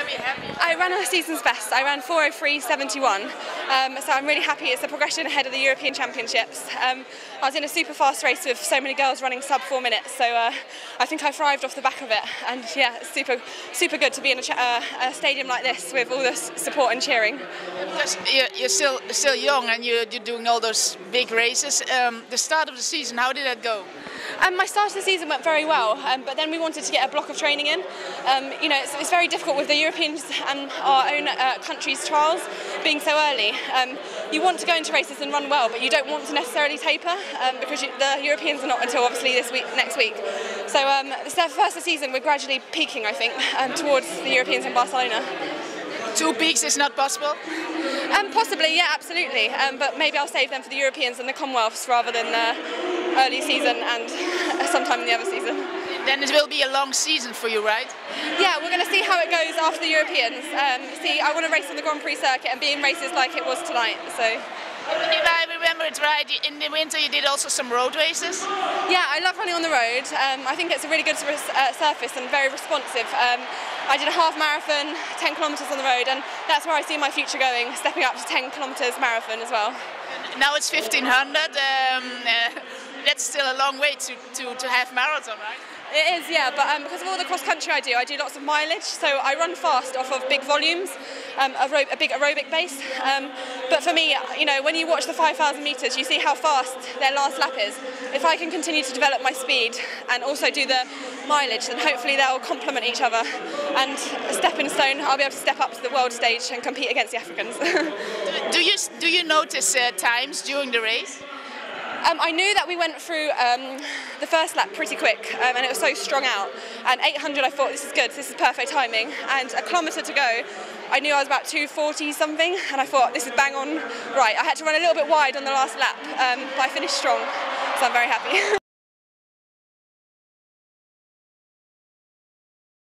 very happy. I ran a season's best. I ran 4:03.71, so I'm really happy. It's a progression ahead of the European Championships. I was in a super fast race with so many girls running sub 4 minutes, so I think I thrived off the back of it. And yeah, it's super good to be in a stadium like this with all the support and cheering. Because you're still young and you're doing all those big races. The start of the season, how did that go? My start of the season went very well, but then we wanted to get a block of training in. You know, it's very difficult with the Europeans and our own country's trials being so early. You want to go into races and run well, but you don't want to necessarily taper because the Europeans are not until obviously next week. So the first of the season, we're gradually peaking, I think, towards the Europeans in Barcelona. 2 peaks is not possible? Possibly, yeah, absolutely. But maybe I'll save them for the Europeans and the Commonwealths rather than early season and sometime in the other season. Then it will be a long season for you, right? Yeah, we're going to see how it goes after the Europeans. I want to race on the Grand Prix circuit and be in races like it was tonight. So. If I remember it right, in the winter you did also some road races? Yeah, I love running on the road. I think it's a really good surface and very responsive. I did a half marathon, 10 kilometres on the road, and that's where I see my future going, stepping up to 10 kilometres marathon as well. Now it's 1500. That's still a long way to half marathon, right? It is, yeah, but because of all the cross-country I do lots of mileage, so I run fast off of big volumes, a big aerobic base. But for me, you know, when you watch the 5,000 metres, you see how fast their last lap is. If I can continue to develop my speed and also do the mileage, then hopefully they'll complement each other. And a stepping stone, I'll be able to step up to the world stage and compete against the Africans. Do you notice times during the race? I knew that we went through the first lap pretty quick and it was so strung out, and 800 I thought this is good, this is perfect timing, and a kilometre to go I knew I was about 2:40 something and I thought this is bang on right. I had to run a little bit wide on the last lap, but I finished strong, so I'm very happy.